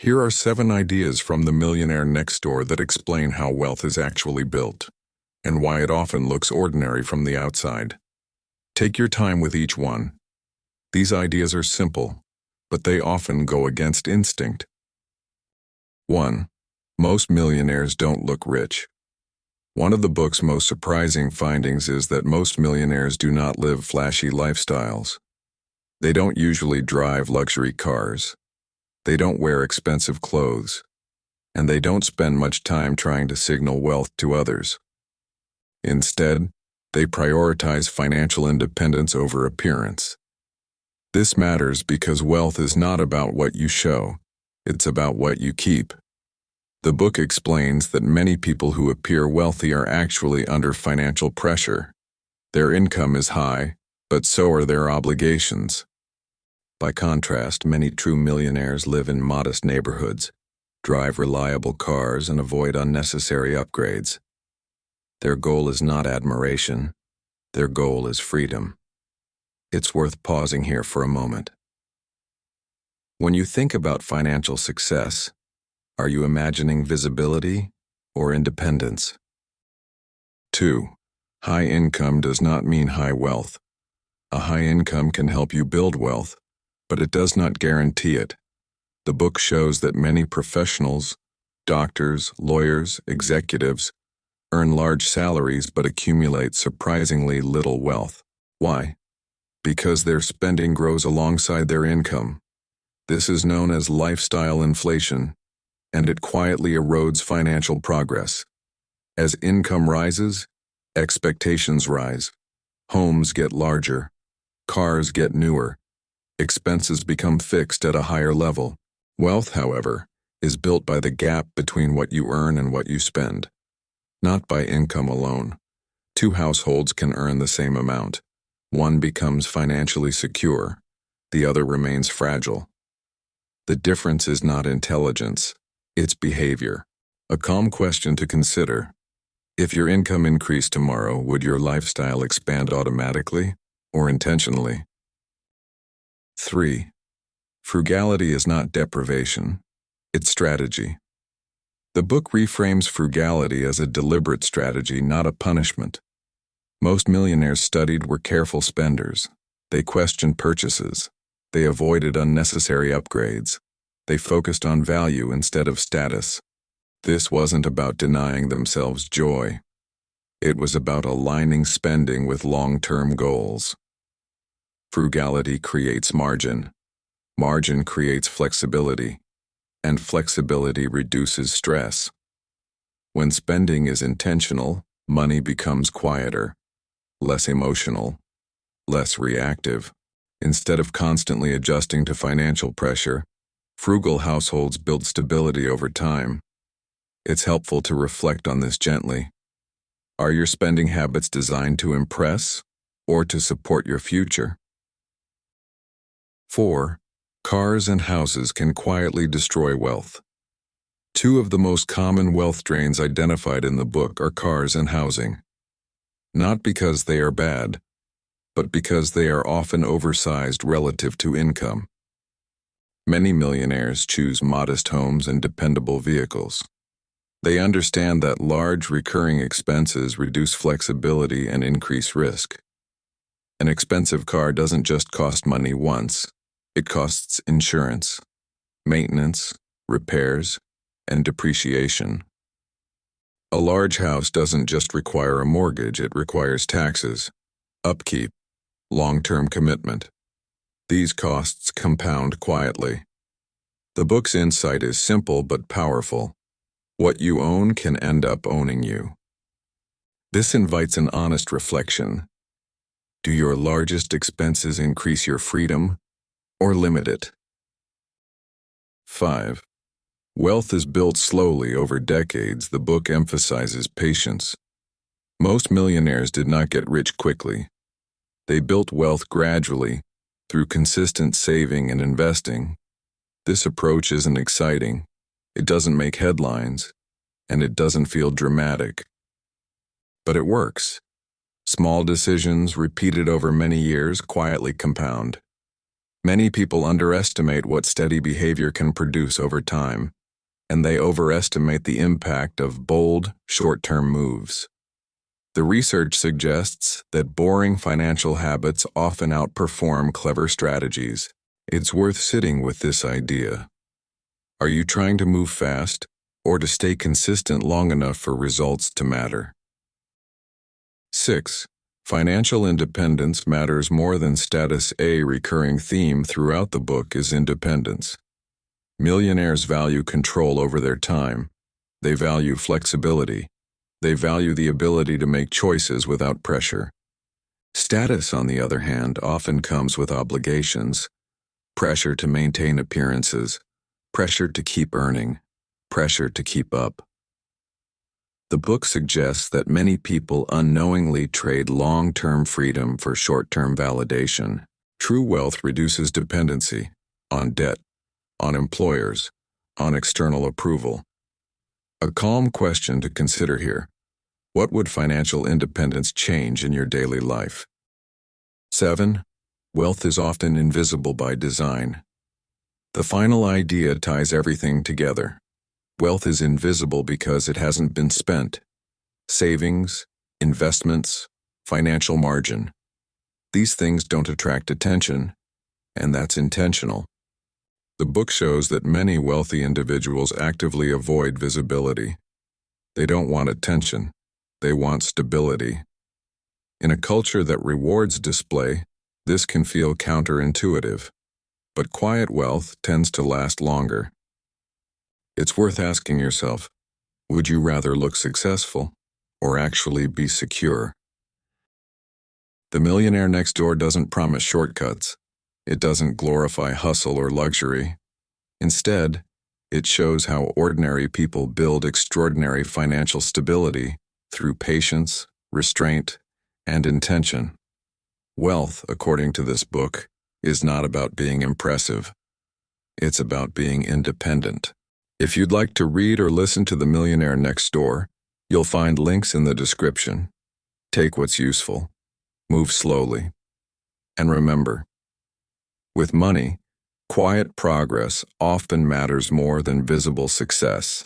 Here are 7 ideas from the Millionaire Next Door that explain how wealth is actually built, and why it often looks ordinary from the outside. Take your time with each one. These ideas are simple, but they often go against instinct. 1. Most millionaires don't look rich. One of the book's most surprising findings is that most millionaires do not live flashy lifestyles. They don't usually drive luxury cars. They don't wear expensive clothes. And they don't spend much time trying to signal wealth to others. Instead, they prioritize financial independence over appearance. This matters because wealth is not about what you show, it's about what you keep. The book explains that many people who appear wealthy are actually under financial pressure. Their income is high, but so are their obligations. By contrast, many true millionaires live in modest neighborhoods, drive reliable cars, and avoid unnecessary upgrades. Their goal is not admiration. Their goal is freedom. It's worth pausing here for a moment. When you think about financial success, are you imagining visibility or independence? 2. High income does not mean high wealth. A high income can help you build wealth, but it does not guarantee it. The book shows that many professionals, doctors, lawyers, executives, earn large salaries but accumulate surprisingly little wealth. Why? Because their spending grows alongside their income. This is known as lifestyle inflation, and it quietly erodes financial progress. As income rises, expectations rise. Homes get larger. Cars get newer. Expenses become fixed at a higher level. Wealth, however, is built by the gap between what you earn and what you spend, not by income alone. 2 households can earn the same amount. One becomes financially secure, the other remains fragile. The difference is not intelligence, it's behavior. A calm question to consider: if your income increased tomorrow, would your lifestyle expand automatically or intentionally? 3. Frugality is not deprivation, it's strategy. The book reframes frugality as a deliberate strategy, not a punishment. Most millionaires studied were careful spenders. They questioned purchases. They avoided unnecessary upgrades. They focused on value instead of status. This wasn't about denying themselves joy. It was about aligning spending with long-term goals. Frugality creates margin. Margin creates flexibility. And flexibility reduces stress. When spending is intentional, money becomes quieter, less emotional, less reactive. Instead of constantly adjusting to financial pressure, frugal households build stability over time. It's helpful to reflect on this gently. Are your spending habits designed to impress or to support your future? 4. Cars and houses can quietly destroy wealth. 2 of the most common wealth drains identified in the book are cars and housing. Not because they are bad, but because they are often oversized relative to income. Many millionaires choose modest homes and dependable vehicles. They understand that large recurring expenses reduce flexibility and increase risk. An expensive car doesn't just cost money once. It costs insurance, maintenance, repairs, and depreciation. A large house doesn't just require a mortgage, it requires taxes, upkeep, long-term commitment. These costs compound quietly. The book's insight is simple but powerful. What you own can end up owning you. This invites an honest reflection. Do your largest expenses increase your freedom or limit it? 5. Wealth is built slowly over decades. The book emphasizes patience. Most millionaires did not get rich quickly. They built wealth gradually through consistent saving and investing. This approach isn't exciting. It doesn't make headlines, and it doesn't feel dramatic. But it works. Small decisions repeated over many years quietly compound. Many people underestimate what steady behavior can produce over time, and they overestimate the impact of bold, short-term moves. The research suggests that boring financial habits often outperform clever strategies. It's worth sitting with this idea. Are you trying to move fast, or to stay consistent long enough for results to matter? 6. Financial independence matters more than status. A recurring theme throughout the book is independence. Millionaires value control over their time. They value flexibility. They value the ability to make choices without pressure. Status, on the other hand, often comes with obligations. Pressure to maintain appearances. Pressure to keep earning. Pressure to keep up. The book suggests that many people unknowingly trade long-term freedom for short-term validation. True wealth reduces dependency on debt, on employers, on external approval. A calm question to consider here: what would financial independence change in your daily life? 7. Wealth is often invisible by design. The final idea ties everything together. Wealth is invisible because it hasn't been spent. Savings, investments, financial margin. These things don't attract attention, and that's intentional. The book shows that many wealthy individuals actively avoid visibility. They don't want attention. They want stability. In a culture that rewards display, this can feel counterintuitive, but quiet wealth tends to last longer. It's worth asking yourself, would you rather look successful or actually be secure? The Millionaire Next Door doesn't promise shortcuts. It doesn't glorify hustle or luxury. Instead, it shows how ordinary people build extraordinary financial stability through patience, restraint, and intention. Wealth, according to this book, is not about being impressive. It's about being independent. If you'd like to read or listen to The Millionaire Next Door, you'll find links in the description. Take what's useful. Move slowly. And remember, with money, quiet progress often matters more than visible success.